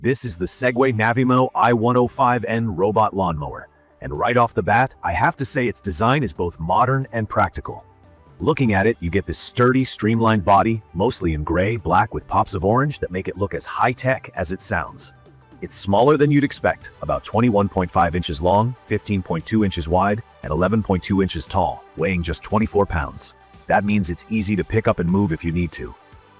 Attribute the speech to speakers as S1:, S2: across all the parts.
S1: This is the Segway Navimow i105N robot lawnmower, and right off the bat, I have to say its design is both modern and practical. Looking at it, you get this sturdy, streamlined body, mostly in gray, black with pops of orange that make it look as high-tech as it sounds. It's smaller than you'd expect, about 21.5 inches long, 15.2 inches wide, and 11.2 inches tall, weighing just 24 pounds. That means it's easy to pick up and move if you need to.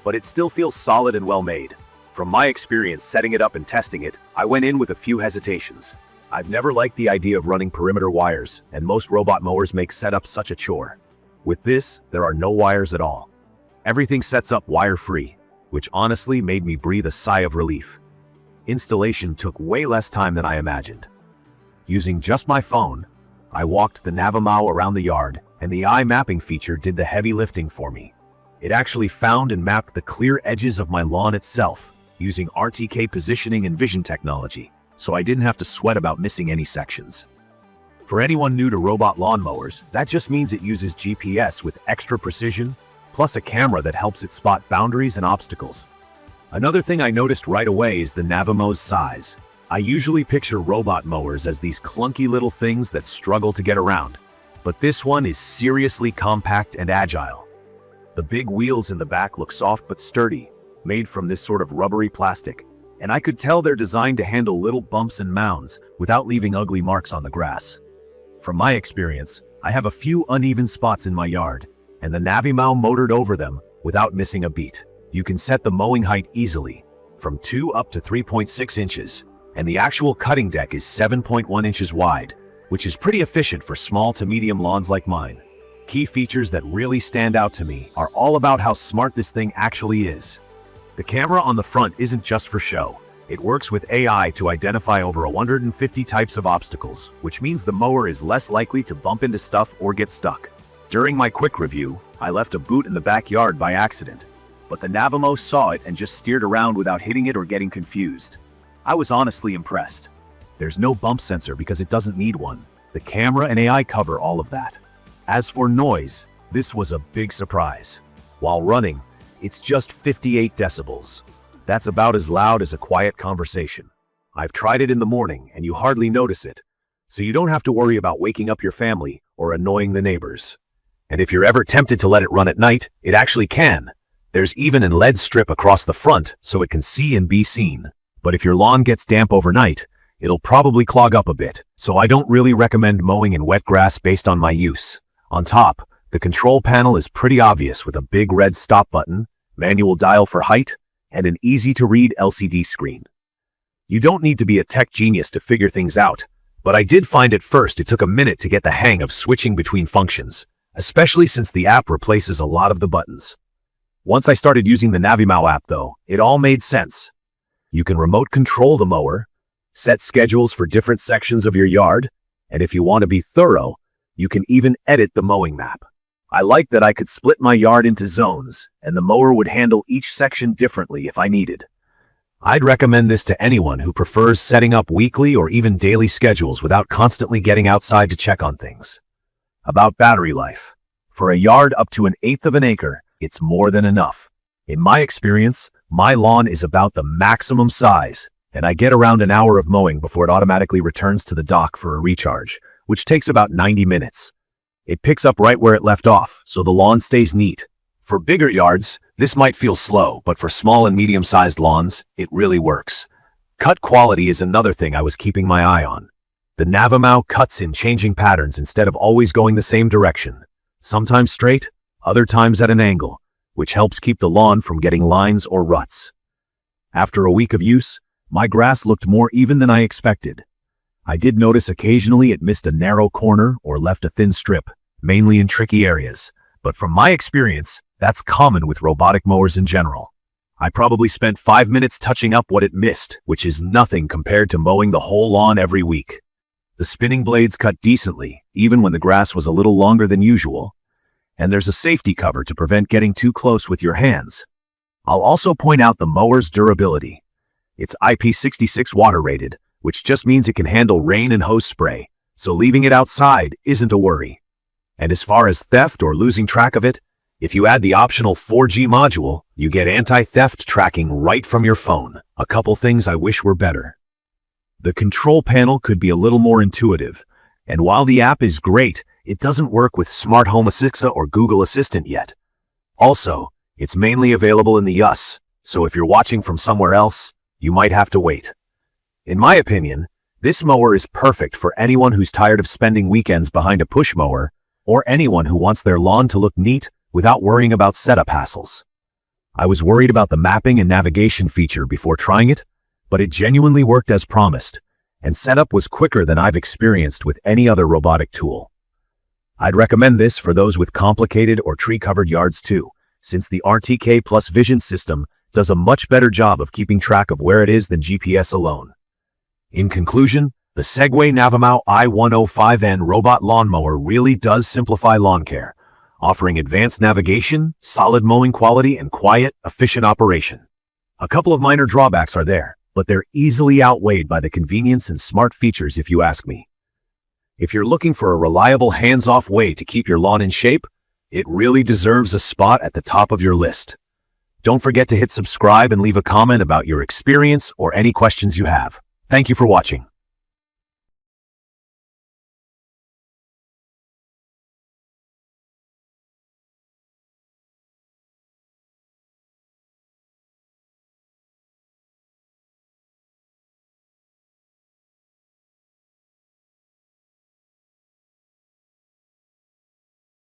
S1: But it still feels solid and well-made. From my experience setting it up and testing it, I went in with a few hesitations. I've never liked the idea of running perimeter wires, and most robot mowers make setup such a chore. With this, there are no wires at all. Everything sets up wire-free, which honestly made me breathe a sigh of relief. Installation took way less time than I imagined. Using just my phone, I walked the Navimow around the yard, and the eye mapping feature did the heavy lifting for me. It actually found and mapped the clear edges of my lawn itself, using RTK positioning and vision technology, so I didn't have to sweat about missing any sections. For anyone new to robot lawnmowers, that just means it uses GPS with extra precision, plus a camera that helps it spot boundaries and obstacles. Another thing I noticed right away is the Navimow's size. I usually picture robot mowers as these clunky little things that struggle to get around, but this one is seriously compact and agile. The big wheels in the back look soft but sturdy, made from this sort of rubbery plastic, and I could tell they're designed to handle little bumps and mounds without leaving ugly marks on the grass. From my experience, I have a few uneven spots in my yard, and the Navimow motored over them without missing a beat. You can set the mowing height easily, from 2 up to 3.6 inches, and the actual cutting deck is 7.1 inches wide, which is pretty efficient for small to medium lawns like mine. Key features that really stand out to me are all about how smart this thing actually is. The camera on the front isn't just for show. It works with AI to identify over 150 types of obstacles, which means the mower is less likely to bump into stuff or get stuck. During my quick review, I left a boot in the backyard by accident, but the Navimow saw it and just steered around without hitting it or getting confused. I was honestly impressed. There's no bump sensor because it doesn't need one. The camera and AI cover all of that. As for noise, this was a big surprise. While running, it's just 58 decibels. That's about as loud as a quiet conversation. I've tried it in the morning and you hardly notice it, so you don't have to worry about waking up your family or annoying the neighbors. And if you're ever tempted to let it run at night, it actually can. There's even an LED strip across the front so it can see and be seen. But if your lawn gets damp overnight, it'll probably clog up a bit, so I don't really recommend mowing in wet grass based on my use. On top, the control panel is pretty obvious with a big red stop button, manual dial for height, and an easy-to-read LCD screen. You don't need to be a tech genius to figure things out, but I did find at first it took a minute to get the hang of switching between functions, especially since the app replaces a lot of the buttons. Once I started using the Navimow app though, it all made sense. You can remote control the mower, set schedules for different sections of your yard, and if you want to be thorough, you can even edit the mowing map. I liked that I could split my yard into zones, and the mower would handle each section differently if I needed. I'd recommend this to anyone who prefers setting up weekly or even daily schedules without constantly getting outside to check on things. About battery life. For a yard up to 1/8 of an acre, it's more than enough. In my experience, my lawn is about the maximum size, and I get around an hour of mowing before it automatically returns to the dock for a recharge, which takes about 90 minutes. It picks up right where it left off, so the lawn stays neat. For bigger yards, this might feel slow, but for small and medium-sized lawns, it really works. Cut quality is another thing I was keeping my eye on. The Navimow cuts in changing patterns instead of always going the same direction. Sometimes straight, other times at an angle, which helps keep the lawn from getting lines or ruts. After a week of use, my grass looked more even than I expected. I did notice occasionally it missed a narrow corner or left a thin strip, mainly in tricky areas, but from my experience, that's common with robotic mowers in general. I probably spent 5 minutes touching up what it missed, which is nothing compared to mowing the whole lawn every week. The spinning blades cut decently, even when the grass was a little longer than usual, and there's a safety cover to prevent getting too close with your hands. I'll also point out the mower's durability. It's IP66 water rated, which just means it can handle rain and hose spray, so leaving it outside isn't a worry. And as far as theft or losing track of it, If you add the optional 4G module, you get anti-theft tracking right from your phone. A couple things I wish were better. The control panel could be a little more intuitive, and while the app is great, it doesn't work with Smart Home Alexa or Google Assistant yet. Also, it's mainly available in the US, so if you're watching from somewhere else, you might have to wait. In my opinion, this mower is perfect for anyone who's tired of spending weekends behind a push mower, or anyone who wants their lawn to look neat without worrying about setup hassles. I was worried about the mapping and navigation feature before trying it, but it genuinely worked as promised, and setup was quicker than I've experienced with any other robotic tool. I'd recommend this for those with complicated or tree-covered yards too, since the RTK+Vision system does a much better job of keeping track of where it is than GPS alone. In conclusion, the Segway Navimow i105N robot lawnmower really does simplify lawn care, offering advanced navigation, solid mowing quality, and quiet, efficient operation. A couple of minor drawbacks are there, but they're easily outweighed by the convenience and smart features if you ask me. If you're looking for a reliable hands-off way to keep your lawn in shape, it really deserves a spot at the top of your list. Don't forget to hit subscribe and leave a comment about your experience or any questions you have. Thank you for watching.